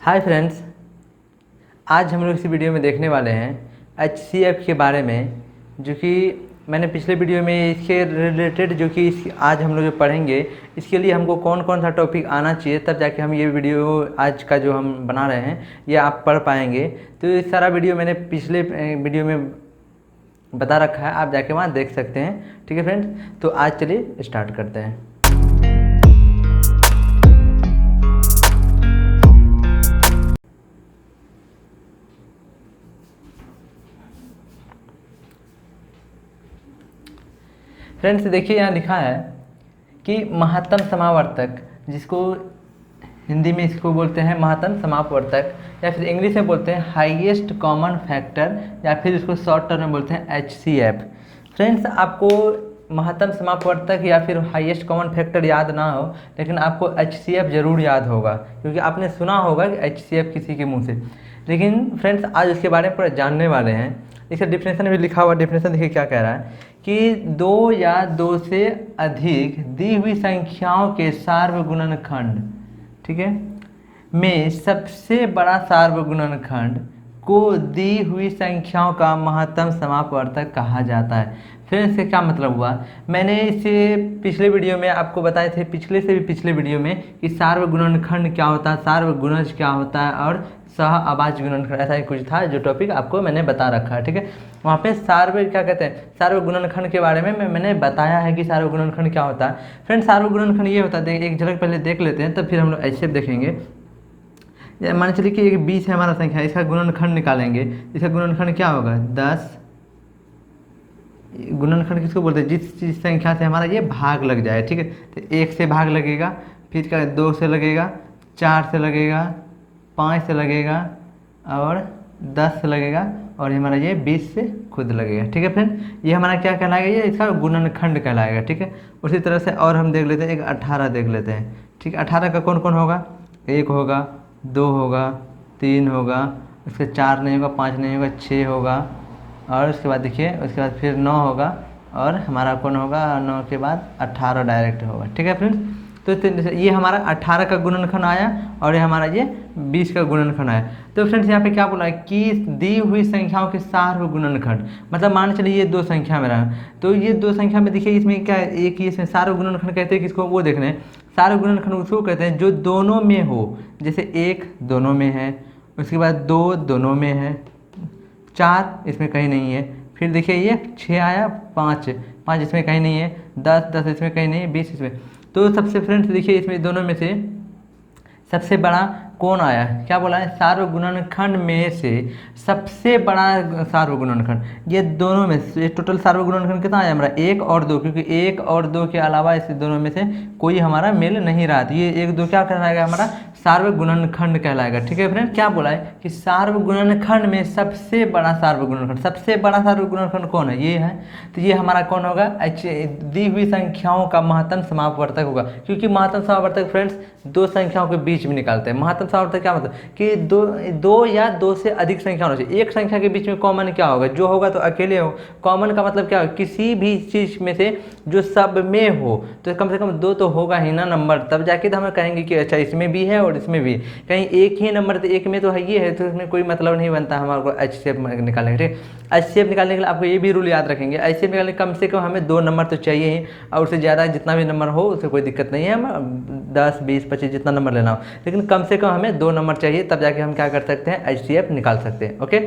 Hi friends, आज हम लोग इस वीडियो में देखने वाले हैं HCF के बारे में, जो कि मैंने पिछले वीडियो में इसके रिलेटेड जो कि आज हम लोग जो पढ़ेंगे इसके लिए हमको कौन कौन सा टॉपिक आना चाहिए, तब जाके हम ये वीडियो आज का जो हम बना रहे हैं ये आप पढ़ पाएंगे। तो ये सारा वीडियो मैंने पिछले वीडियो में बता रखा है, आप जाके वहाँ देख सकते हैं। ठीक है फ्रेंड्स, तो आज चलिए स्टार्ट करते हैं। फ्रेंड्स देखिए, यहाँ लिखा है कि महत्तम समावर्तक, जिसको हिंदी में इसको बोलते हैं महत्तम समापवर्तक, या फिर इंग्लिश में बोलते हैं हाईएस्ट कॉमन फैक्टर, या फिर इसको शॉर्ट टर्म में बोलते हैं HCF। फ्रेंड्स, आपको महत्तम समापवर्तक या फिर हाईएस्ट कॉमन फैक्टर याद ना हो, लेकिन आपको HCF ज़रूर याद होगा, क्योंकि आपने सुना होगा कि HCF किसी के मुँह से। लेकिन फ्रेंड्स, आज उसके बारे में पूरा जानने वाले हैं। इसका डिफिनेशन भी लिखा हुआ, डिफिनेशन देखिए क्या कह रहा है कि दो या दो से अधिक दी हुई संख्याओं के सार्वगुणनखंड, ठीक है, में सबसे बड़ा सार्वगुणनखंड को दी हुई संख्याओं का महत्तम समापवर्तक कहा जाता है। फिर इसका क्या मतलब हुआ, मैंने इसे पिछले वीडियो में आपको बताए थे, पिछले से भी पिछले वीडियो में, कि सार्वगुणनखंड क्या होता है, सार्वगुणज क्या होता है और सह अभाज्य गुणनखंड, ऐसा ही कुछ था जो टॉपिक आपको मैंने बता रखा है। ठीक है, वहाँ पे क्या कहते हैं, सार्वगुणनखंड के बारे में मैंने बताया है कि सार्वगुणनखंड क्या होता है। फ्रेंड्स, सार्वगुणनखंड ये होता है, एक झलक पहले देख लेते हैं, तब फिर हम लोग ऐसे देखेंगे। मान चलिए कि एक 20 है हमारा संख्या, इसका गुणनखंड निकालेंगे। इसका गुणनखंड क्या होगा, 10। गुणनखंड किसको बोलते हैं, जिस चीज संख्या से हमारा ये भाग लग जाए। ठीक है, तो 1 से भाग लगेगा, फिर क्या 2 से लगेगा, 4 से लगेगा, 5 से लगेगा और 10 से लगेगा, और हमारा ये 20 से खुद लगेगा। ठीक है फ्रेंड, ये हमारा क्या कहलाएगा, ये इसका गुणनखंड कहलाएगा। ठीक है, उसी तरह से और हम देख लेते हैं, एक 18 देख लेते हैं। ठीक है, 18 का कौन कौन होगा, 1 होगा, 2 होगा, 3 होगा, उसके 4 नहीं होगा, 5 नहीं होगा, 6 होगा, और उसके बाद देखिए उसके बाद फिर 9 होगा, और हमारा कौन होगा, 9 के बाद 18 डायरेक्ट होगा। ठीक है फ्रेंड्स, तो ये हमारा 18 का गुणनखंड आया, और ये हमारा ये 20 का गुणनखंड आया। तो फ्रेंड्स, यहाँ पे क्या बोला है कि दी हुई संख्याओं के सार्वगुणनखंड, मतलब मान चलिए ये 2 संख्या में रहा, तो ये 2 संख्या में देखिए इसमें क्या, एक ही इसमें सार्वगुणनखंड कहते हैं किसको, वो देखने। सार्वगुणनखंड उसको कहते हैं जो दोनों में हो, जैसे 1 दोनों में है, उसके बाद 2 दोनों में है, 4 इसमें कहीं नहीं है, फिर देखिए ये 6 आया, 5 इसमें कहीं नहीं है, 10 इसमें कहीं नहीं है, 20 इसमें। तो सबसे फ्रेंड्स देखिए इसमें दोनों में से सबसे बड़ा कौन आया, क्या बोला है, सार्वगुणनखंड में से सबसे बड़ा सार्वगुणनखंड, ये दोनों में से टोटल सार्वगुणनखंड कितना आया हमारा, 1 और 2, क्योंकि 1 और 2 के अलावा इस दोनों में से कोई हमारा मेल नहीं रहा, तो ये 1 2 क्या कहलाएगा, हमारा सार्वगुणनखंड कहलाएगा। ठीक है फ्रेंड, क्या बोला है कि सार्वगुणनखंड में सबसे बड़ा सार्वगुणनखंड, सबसे बड़ा सार्वगुणनखंड कौन है, ये है, तो ये हमारा कौन होगा, दी हुई संख्याओं का महत्तम समापवर्तक होगा, क्योंकि महत्तम समापवर्तक फ्रेंड्स 2 संख्याओं के बीच में निकालते हैं। महत्तम समापवर्तक क्या मतलब कि दो या 2 से अधिक संख्या होना चाहिए। एक संख्या के बीच में कॉमन क्या होगा, जो होगा तो अकेले हो, कॉमन का मतलब क्या होगा, किसी भी चीज में से जो सब में हो, तो कम से कम 2 तो होगा ही ना नंबर, तब जाके तो हम कहेंगे कि अच्छा इसमें भी है और इसमें भी। कहीं एक ही नंबर, तो एक में तो है, ये है, तो इसमें कोई मतलब नहीं बनता हमारे को HCF निकालने के। ठीक, HCF निकालने के लिए आपको ये भी रूल याद रखेंगे, HCF निकालने कम से कम हमें 2 नंबर तो चाहिए ही, और उससे ज़्यादा जितना भी नंबर हो उससे कोई दिक्कत नहीं है, हम 10 20 25 जितना नंबर लेना हो, लेकिन कम से कम हमें 2 नंबर चाहिए, तब जाके हम क्या कर सकते हैं, HCF निकाल सकते हैं। ओके,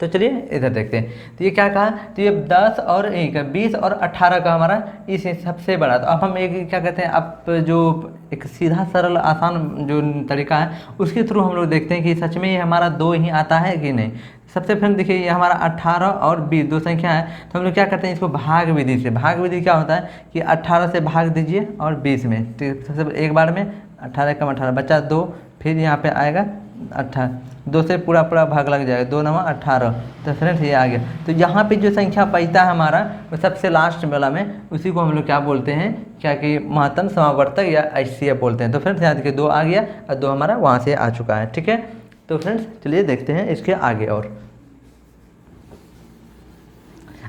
तो चलिए इधर देखते हैं। तो ये क्या कहा, तो ये 10 और 1 20 और 18 का हमारा इस सबसे बड़ा। तो अब हम एक क्या कहते हैं, अब जो एक सीधा सरल आसान जो तरीका है उसके थ्रू हम लोग देखते हैं कि सच में ये हमारा 2 ही आता है कि नहीं। सबसे पहले देखिए ये हमारा 18 और 20 2 संख्या है, तो हम लोग क्या करते हैं, इसको भाग विधि से। भाग विधि क्या होता है कि 18 से भाग दीजिए और 20 में, तो सबसे एक बार में 18 कम 18 बचा 2, फिर यहाँ पे आएगा 18, 2 से पूरा भाग लग जाएगा, 2 9 18, तो फ्रेंड्स ये आ गया। तो यहाँ पे जो संख्या बचता है हमारा, वो सबसे लास्ट वाला में, उसी को हम लोग क्या बोलते हैं, क्या कि महत्तम समापवर्तक या HCF बोलते हैं। तो फ्रेंड्स यहाँ देखिए 2 आ गया और 2 हमारा वहाँ से आ चुका है। ठीक है, तो फ्रेंड्स चलिए देखते हैं इसके आगे। और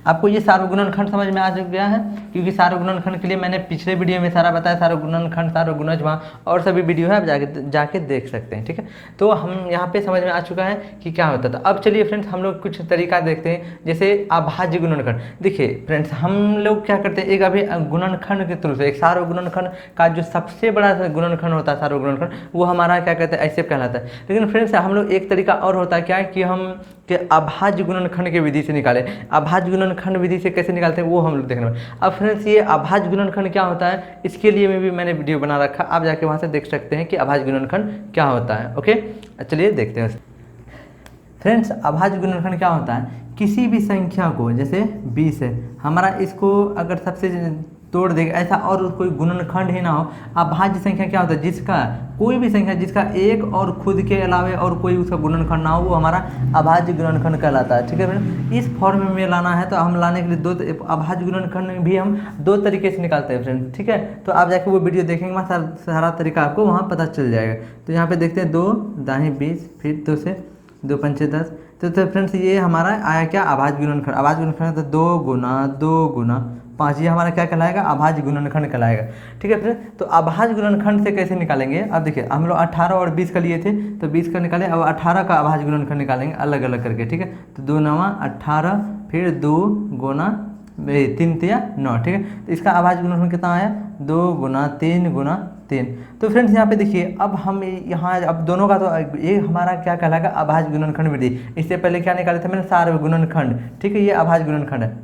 आपको ये सार्वगुणनखंड समझ में आ गया है, क्योंकि सार्वगुणनखंड के लिए मैंने पिछले वीडियो में सारा बताया, सार्वगुणनखंड, सार्वगुणज वहाँ और सभी वीडियो है, आप जाके देख सकते हैं। ठीक है, तो हम यहाँ पे समझ में आ चुका है कि क्या होता था। अब चलिए फ्रेंड्स हम लोग कुछ तरीका देखते हैं, जैसे अभाज्य गुणनखंड। देखिए फ्रेंड्स हम लोग क्या करते हैं, एक अभी गुणनखंड के थ्रू से एक सार्वगुणनखंड का जो सबसे बड़ा गुणनखंड होता है सार्वगुणनखंड, वो हमारा क्या कहते हैं ऐसे कहलाता है। लेकिन फ्रेंड्स हम लोग एक तरीका और होता है क्या है कि हम कि अभाज्य गुणनखंड की विधि से निकालें। अभाज्य गुणनखंड विधि से कैसे निकालते हैं वो हम लोग देखने वाले। अब फ्रेंड्स ये अभाज्य गुणनखंड क्या होता है, इसके लिए भी मैंने वीडियो बना रखा, आप जाके वहाँ से देख सकते हैं कि अभाज्य गुणनखंड क्या होता है। ओके, चलिए देखते हैं फ्रेंड्स। अभाज्य गुणनखंड क्या होता है, किसी भी संख्या को, जैसे 20 है हमारा, इसको अगर सबसे तोड़ देगा ऐसा और कोई गुणनखंड ही ना हो। अभाज्य संख्या क्या होता है, जिसका कोई भी संख्या जिसका एक और खुद के अलावे और कोई उसका गुणनखंड ना हो, वो हमारा अभाज्य गुणनखंड कहलाता है। ठीक है फ्रेंड, इस फॉर्म में लाना है तो हम लाने के लिए दो अभाज्य गुणनखंड भी हम दो तरीके से निकालते हैं फ्रेंड। ठीक है, तो आप जाके वो वीडियो देखेंगे, वहाँ सारा तरीका आपको वहाँ पता चल जाएगा। तो यहाँ पे देखते हैं 2 दाएँ 20, फिर 2 से 2 पंचे 10। तो फ्रेंड्स ये हमारा आया क्या, अभाज्य गुणनखंड। अभाज्य गुणनखंड तो 2 गुना 5, ये हमारा क्या कहलाएगा, अभाज्य गुणनखंड कहलाएगा। ठीक है फ्रेंड्स, तो अभाज्य गुणनखंड से कैसे निकालेंगे, अब देखिए हम लोग 18 और 20 का लिए थे, तो 20 का निकाले, अब 18 का अभाज्य गुणनखंड निकालेंगे अलग अलग करके। ठीक है, तो 2 9 18, फिर 2 गुना 3 तिया 9। ठीक है, तो इसका अभाज्य गुणनखंड कितना आया, 2 गुना 3 गुना 3। तो फ्रेंड्स यहाँ पे देखिए, अब हम यहाँ अब दोनों का तो ये हमारा क्या कहलाएगा, अभाज्य गुणनखंड विधि। इससे पहले क्या निकाले थे मैंने, सार्वगुणनखंड। ठीक है, ये अभाज्य गुणनखंड है।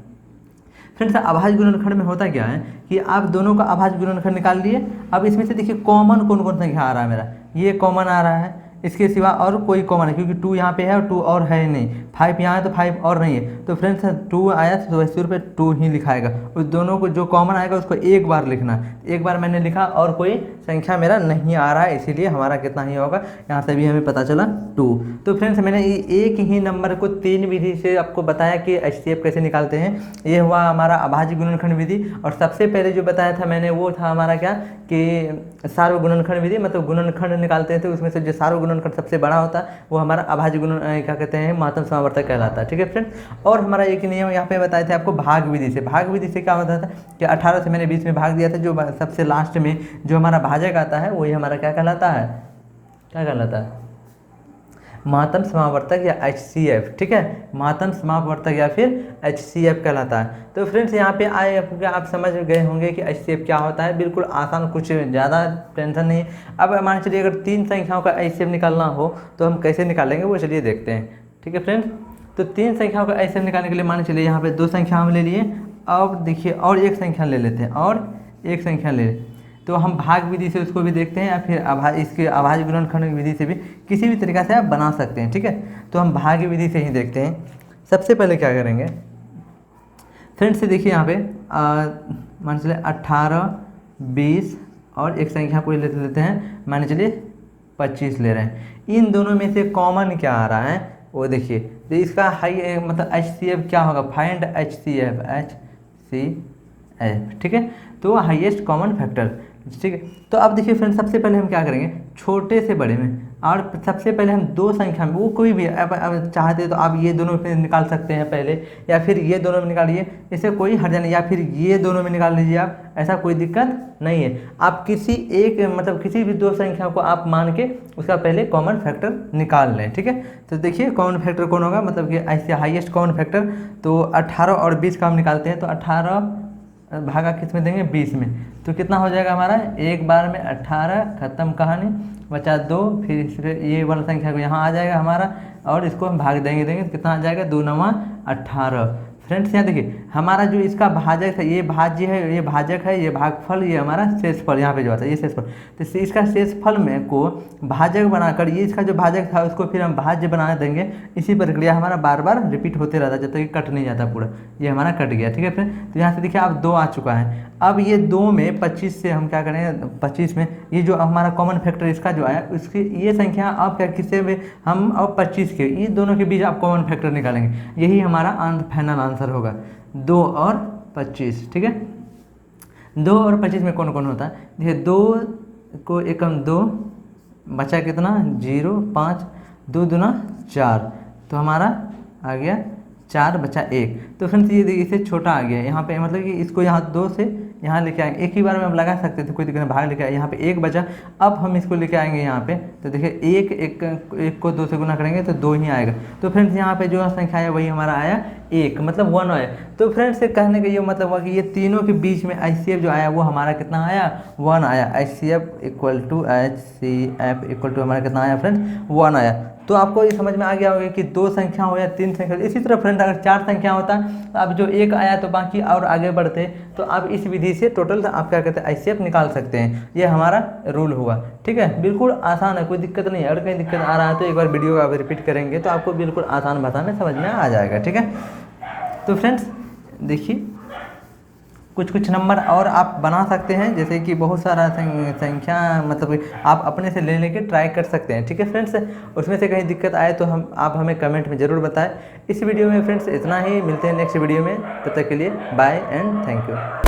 फ्रेंड्स अभाज्य गुणनखंड में होता क्या है कि आप दोनों का अभाज्य गुणनखंड निकाल लिए। अब इसमें से देखिए कॉमन कौन कौन संख्या आ रहा है मेरा, ये कॉमन आ रहा है, इसके सिवा और कोई कॉमन है, क्योंकि 2 यहाँ पे है और 2 और है नहीं, 5 यहाँ है तो 5 और नहीं है। तो फ्रेंड्स 2 आया तो वैसे पे 2 ही लिखाएगा, उस दोनों को जो कॉमन आएगा उसको एक बार लिखना है। एक बार मैंने लिखा और कोई संख्या मेरा नहीं आ रहा है, इसीलिए हमारा कितना ही होगा, यहाँ से भी हमें पता चला 2। तो फ्रेंड्स मैंने एक ही नंबर को 3 विधि से आपको बताया कि HCF कैसे निकालते हैं। ये हुआ हमारा अभाज्य गुणनखंड विधि, और सबसे पहले जो बताया था मैंने वो था हमारा क्या कि सार्वगुणनखंड विधि, मतलब गुणनखंड निकालते थे, उसमें से जो सार्वगुणनखंड सबसे बड़ा होता है वो हमारा अभाज्य गुण क्या कहते हैं, महत्तम समावर्तक कहलाता है। ठीक है फ्रेंड्स, और हमारा एक नियम यहाँ पे बताए थे आपको भाग विधि से। भाग विधि से क्या होता था कि 18 से मैंने 20 में भाग दिया था, जो सबसे लास्ट में जो हमारा भाजक आता है वही हमारा क्या कहलाता है, क्या कहलाता है, महत्तम समावर्तक या HCF। ठीक है, महत्तम समावर्तक या फिर HCF कहलाता है। तो फ्रेंड्स यहाँ पे आए आप समझ गए होंगे कि HCF क्या होता है, बिल्कुल आसान, कुछ ज़्यादा टेंशन नहीं। अब मान चलिए अगर 3 संख्याओं का HCF निकालना हो तो हम कैसे निकालेंगे वो चलिए देखते हैं। ठीक है फ्रेंड्स, तो 3 संख्याओं का HCF निकालने के लिए मान चलिए यहाँ पे 2 संख्या हम ले लिए, अब देखिए और एक संख्या ले लेते हैं, और एक संख्या ले, तो हम भाग विधि से उसको भी देखते हैं, या फिर इसके अभाज्य गुणनखंड विधि से भी किसी भी तरीक़ा से आप बना सकते हैं। ठीक है, तो हम भाग विधि से ही देखते हैं। सबसे पहले क्या करेंगे फ्रेंड्स, से देखिए यहाँ पे मान चलिए 18 20 और एक संख्या कोई ले लेते हैं, मान चलिए 25 ले रहे हैं। इन दोनों में से कॉमन क्या आ रहा है वो देखिए, तो इसका हाई मतलब HCF क्या होगा, फाइंड HCF। ठीक है, तो हाईएस्ट कॉमन फैक्टर। ठीक है, तो अब देखिए फ्रेंड्स सबसे पहले हम क्या करेंगे, छोटे से बड़े में, और सबसे पहले हम 2 संख्या में, वो कोई भी अब चाहते तो आप ये दोनों में निकाल सकते हैं पहले, या फिर ये दोनों में निकालिए, इससे कोई हर्ज नहीं, या फिर ये दोनों में निकाल लीजिए आप, ऐसा कोई दिक्कत नहीं है। आप किसी एक मतलब किसी भी 2 संख्या को आप मान के उसका पहले कॉमन फैक्टर निकाल लें। ठीक है, तो देखिए कॉमन फैक्टर कौन होगा, मतलब कि ऐसे हाईएस्ट कॉमन फैक्टर, तो 18 और 20 का हम निकालते हैं, तो 18 भागा किस में देंगे, 20 में, तो कितना हो जाएगा हमारा, एक बार में 18, खत्म कहानी, बचा 2, फिर ये वाला संख्या को यहाँ आ जाएगा हमारा, और इसको हम भाग देंगे तो कितना आ जाएगा, 2 9 18। फ्रेंड्स यहाँ देखिए हमारा जो इसका भाजक है, ये भाज्य है, ये भाजक है, ये भागफल, ये हमारा शेषफल यहाँ पे जो आता है ये शेषफल। तो इसका शेषफल में को भाजक बनाकर, ये इसका जो भाजक था उसको फिर हम भाज्य बना देंगे। इसी प्रक्रिया हमारा बार बार रिपीट होते रहता है जब तक कि कट नहीं जाता पूरा। ये हमारा कट गया। ठीक है फ्रेंड, तो यहाँ से देखिए अब 2 आ चुका है। अब ये 2 में 25 से हम क्या करेंगे, 25 में ये जो हमारा कॉमन फैक्टर इसका जो आया उसकी ये संख्या अब क्या किससे में हम अब 25 के ये दोनों के बीच आप कॉमन फैक्टर निकालेंगे, यही हमारा फाइनल आंसर होगा 2 और 25। ठीक है, 2 और 25 में कौन कौन होता है, देखिए 2 को एकम 2, बचा कितना 0, 5, 2 दूना 4, तो हमारा आ गया 4 बचा 1। तो फ्रेंड्स ये देखिए इससे छोटा आ गया यहाँ पे, मतलब कि इसको यहाँ 2 से यहाँ लेके आएंगे, एक ही बार में हम लगा सकते थे, कोई दिक्कत नहीं, भाग लेके आए, यहाँ पे 1 बचा। अब हम इसको लेके आएंगे यहाँ पे, तो देखिए एक को 2 से गुना करेंगे तो 2 ही आएगा। तो फ्रेंड्स यहाँ पे जो संख्या है वही हमारा आया 1, मतलब 1 आया। तो फ्रेंड्स से कहने का ये मतलब हुआ कि ये तीनों के बीच में HCF जो आया वो हमारा कितना आया, 1 आया। HCF इक्वल टू हमारा कितना आया फ्रेंड्स, 1 आया। तो आपको ये समझ में आ गया होगा कि 2 संख्या हो या 3 संख्या। इसी तरह फ्रेंड अगर 4 संख्या होता तो अब जो 1 आया तो बाकी और आगे बढ़ते, तो आप इस विधि से टोटल आप क्या कहते हैं HCF निकाल सकते हैं। ये हमारा रूल हुआ, ठीक है, बिल्कुल आसान है, कोई दिक्कत नहीं है। अगर कहीं दिक्कत आ रहा है तो एक बार वीडियो आप रिपीट करेंगे तो आपको बिल्कुल आसान भाषा में समझ में आ जाएगा, ठीक है। तो फ्रेंड्स देखिए कुछ नंबर और आप बना सकते हैं, जैसे कि बहुत सारा संख्या मतलब आप अपने से लेने के ट्राई कर सकते हैं, ठीक है फ्रेंड्स। उसमें से कहीं दिक्कत आए तो आप हमें कमेंट में ज़रूर बताएं। इस वीडियो में फ्रेंड्स इतना ही, मिलते हैं नेक्स्ट वीडियो में, तब तक के लिए बाय एंड थैंक यू।